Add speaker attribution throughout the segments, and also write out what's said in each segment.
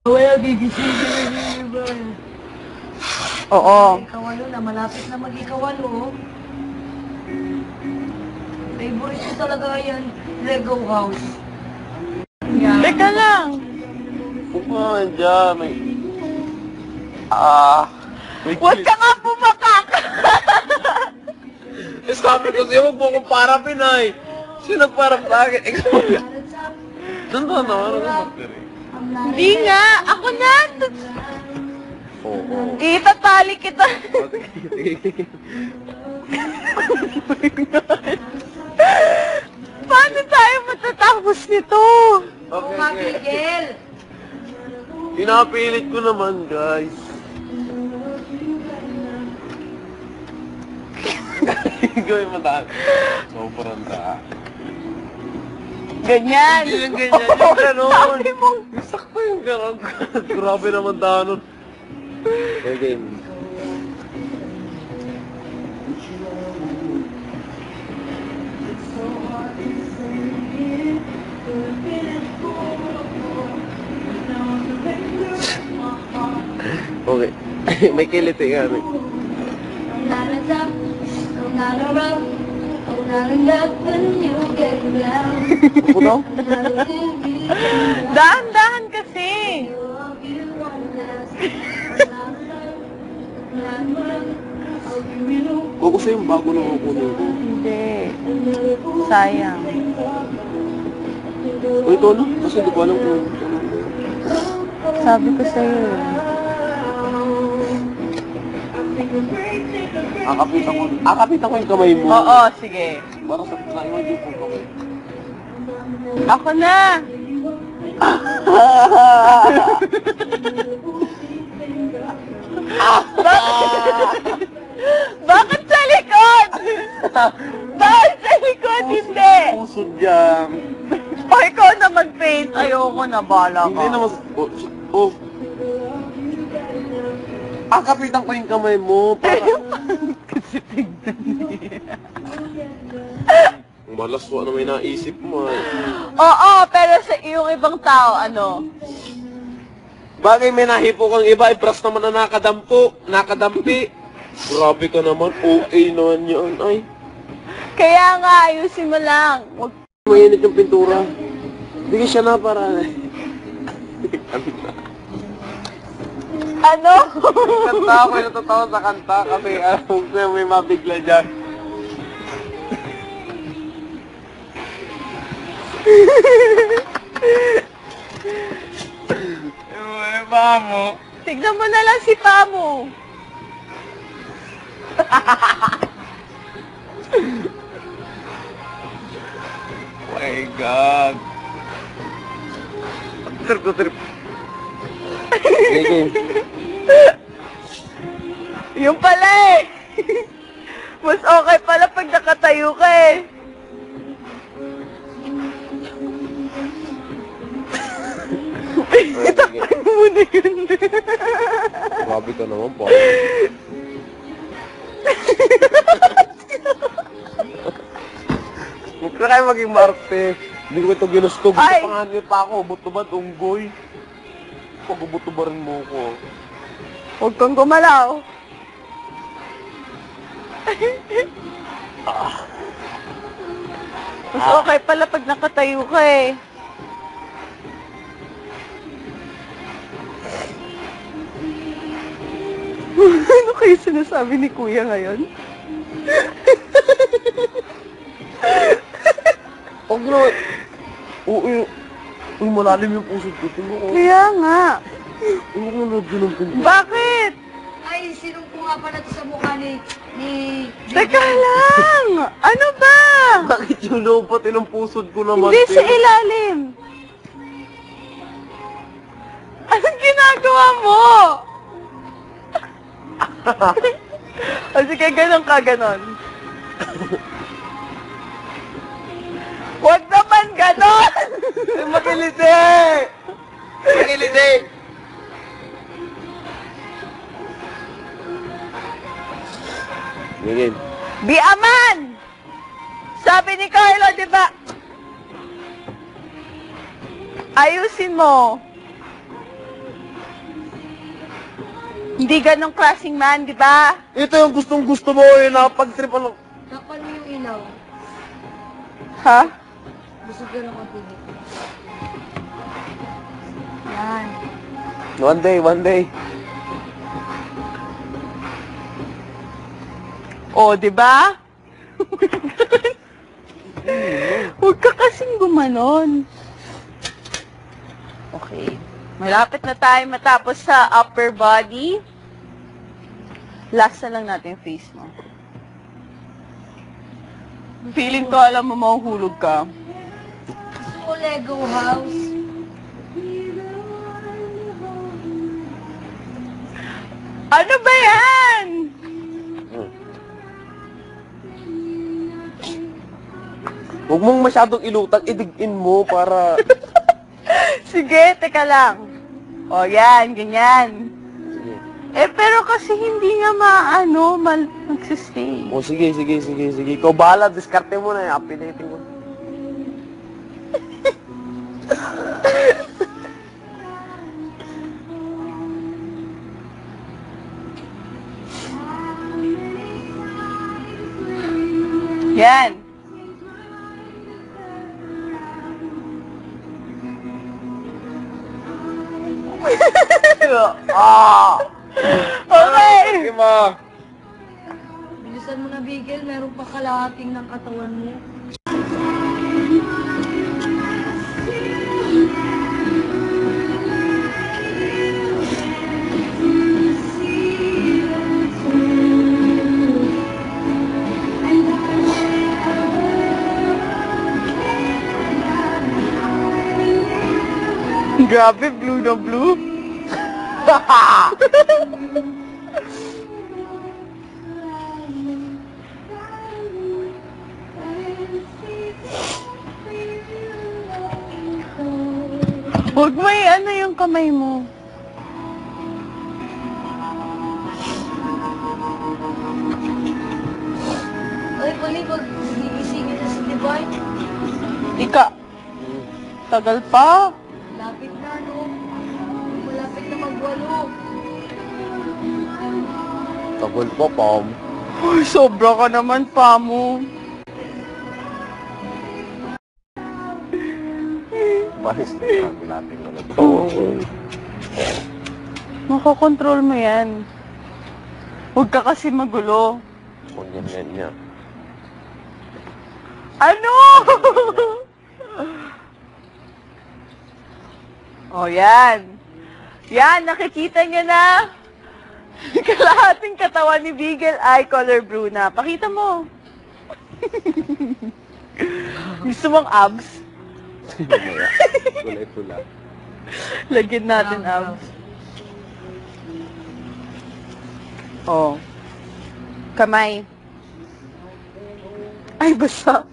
Speaker 1: Wala, gigisingin na yung iba.
Speaker 2: Oo.
Speaker 1: Ikawalo na, malapit na mag-ikawalo. Favorite ko talaga yan, Lego House. Yeah.
Speaker 2: Teka lang.
Speaker 3: Pupungan dyan, may... may
Speaker 2: Huwag ka nga pumakak!
Speaker 3: Eh, sabi ko sa'yo, huwag mo akong parapin ay. Sino nagparap sa akin? Doon na, ano ka magtiri?
Speaker 2: Hindi nga! Ako na!
Speaker 3: Oo.
Speaker 2: Itatali kita. Paano tayo matatapos nito?
Speaker 1: Oo nga, Miguel.
Speaker 3: Pinapilit ko naman, guys. Gawin mo tayo. Sobrang ta.
Speaker 2: Ganyan.
Speaker 3: Hindi yung ganyan, yung gano'n.
Speaker 2: Sabi mo.
Speaker 3: Yung sakto yung gano'n. Grabe naman danon. Okay. Okay. May kiliti nga. Ako daw?
Speaker 2: Dahan-dahan kasi.
Speaker 3: Kuko sa'yo yung bago nang kukunin ko.
Speaker 2: Hindi. Sayang.
Speaker 3: O ito na, kasi hindi ko alam kung...
Speaker 2: Sabi ko sa'yo.
Speaker 3: Akapitan ko yung kamay mo.
Speaker 2: Oo, sige.
Speaker 3: Para sa naiwan yung kong kamay.
Speaker 2: Ako na. Bakit sa likod? Bakit sa likod? Hindi.
Speaker 3: Pusod dyan.
Speaker 2: O ikaw na mag-paint. Ayoko na, bala
Speaker 3: Hindi
Speaker 2: ka.
Speaker 3: naman... Oh. Akapitan ko yung kamay mo. Para...
Speaker 2: Kasi tignan niya.
Speaker 3: Malaswa na may naisip mo.
Speaker 2: Oo, pero sa yung ibang tao, ano?
Speaker 3: Bagay may nahipo kang iba, ibras naman na nakadampi. Grabe ka naman, OA naman yun. Ay,
Speaker 2: Kaya nga, ayusin mo lang. Wag...
Speaker 3: mainit yung pintura. Bigay siya na para...
Speaker 2: Ano?
Speaker 3: Kanta ako, natatawa sa kanta kasi alam ko may mabigla dyan. Yung ba mo?
Speaker 2: Tignan mo na lang si Pamo.
Speaker 3: Oh my God. Trip to trip. Game.
Speaker 2: Yung pala eh. Mas okay pala pag nakatayo ka eh. Itakpan mo na yun.
Speaker 3: Grabe ka naman po. Huwag ka kayo maging marte. Hindi ko ito ginusto. Gusto
Speaker 2: Ay!
Speaker 3: pa nga pa ako. Butubad, unggoy. Pag-butubarin mo ko.
Speaker 2: Huwag kang gumalaw. Mas okay pala pag nakatayo ka eh. Ano kayo sinasabi ni Kuya ngayon?
Speaker 3: Huwag na. Uy, malalim yung puso ko. Tingnan ko.
Speaker 2: Kaya nga.
Speaker 3: Huwag na nagdun ng pinto.
Speaker 2: Bakit?
Speaker 1: Ay, sinong ko nga pala to sa mukha ni...
Speaker 2: Teka lang! Ano ba?
Speaker 3: Bakit yung loob pati ng pusod ko naman?
Speaker 2: Hindi sa ilalim. Anong ginagawa mo? O sige, ganun ka, ganun. Huwag naman ganun!
Speaker 3: Makiliti! Makiliti! Sige.
Speaker 2: Be a man! Sabi ni Carlo, di ba? Ayusin mo. Hindi ganong klaseng man, di ba?
Speaker 3: Ito yung gustong gusto mo, yung napag-tripan ng...
Speaker 1: Takpan mo yung ilaw.
Speaker 2: Ha?
Speaker 1: Busog ka ng matigit. Yan.
Speaker 3: One day, one day.
Speaker 2: O, di ba? Huwag ka kasing gumanon. Okay. Malapit na tayo matapos sa upper body. Last na lang natin yung face mo. Feeling ko alam mo mahuhulog ka.
Speaker 1: Gusto mo Lego house?
Speaker 2: Ano ba yan?
Speaker 3: Huwag mong masyadong ilutang, idigin mo para...
Speaker 2: Sige, teka lang. O, yan, ganyan.
Speaker 3: Sige.
Speaker 2: Eh, pero kasi hindi nga magsistay.
Speaker 3: O sige, sige, sige, sige. Ikaw bahala, diskarte mo na yung pinitin ko.
Speaker 2: Yan.
Speaker 3: Ah!
Speaker 2: Okay.
Speaker 3: Ima!
Speaker 1: Bilisan mo na, Bigel. Meron pa kalahating ng katawan mo.
Speaker 2: Grabe, blue na blue. Huwag may yung kamay mo.
Speaker 1: Ay, pali, pag gigisingin na si Divine,
Speaker 2: Ika. Tagal pa.
Speaker 1: lapit na, no? Malapit na magwalo.
Speaker 3: Tagal pa, Pam.
Speaker 2: Uy, sobra ka naman pa mo.
Speaker 3: Paris na natin na ito.
Speaker 2: Makakontrol mo yan. Huwag ka kasi magulo.
Speaker 3: Huwag yan niya.
Speaker 2: Ano? Oh, yan. Yan, nakikita niyo na. Kalahating katawan ni Bigel ay color blue na. Pakita mo. Gusto mong abs?
Speaker 3: Kulay-pula.
Speaker 2: Lagyan natin abs. Oh. Kamay. Ay, basa.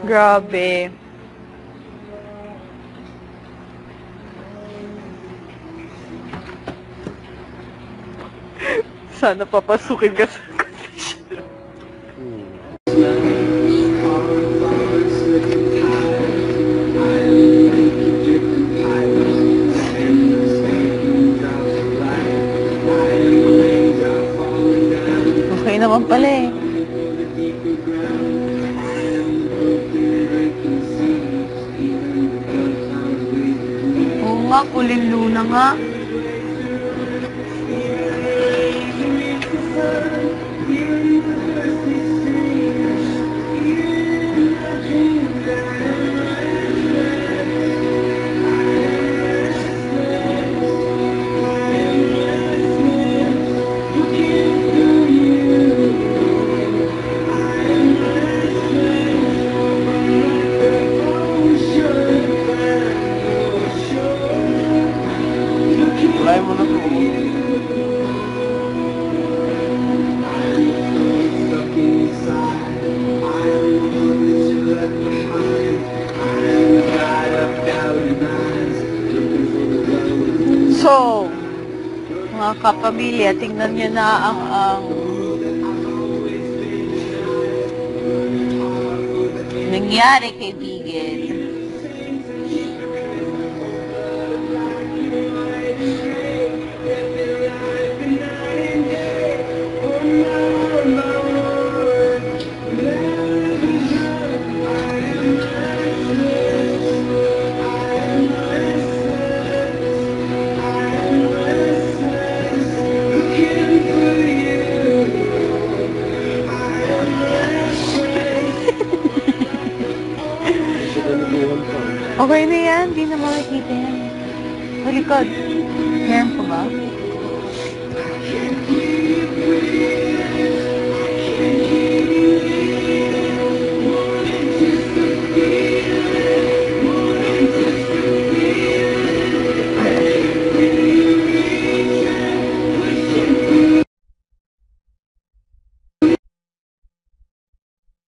Speaker 2: Grabe. Sana papasukin ka sa condition. Okay naman pala eh.
Speaker 1: Oo nga, kulin luna nga.
Speaker 3: Kulay mo na to.
Speaker 2: So, mga kapamilya, tingnan niyo na ang nangyari kay Bigel. Okay na yan, di na makikita yan. Sa likod. Meron pa ba?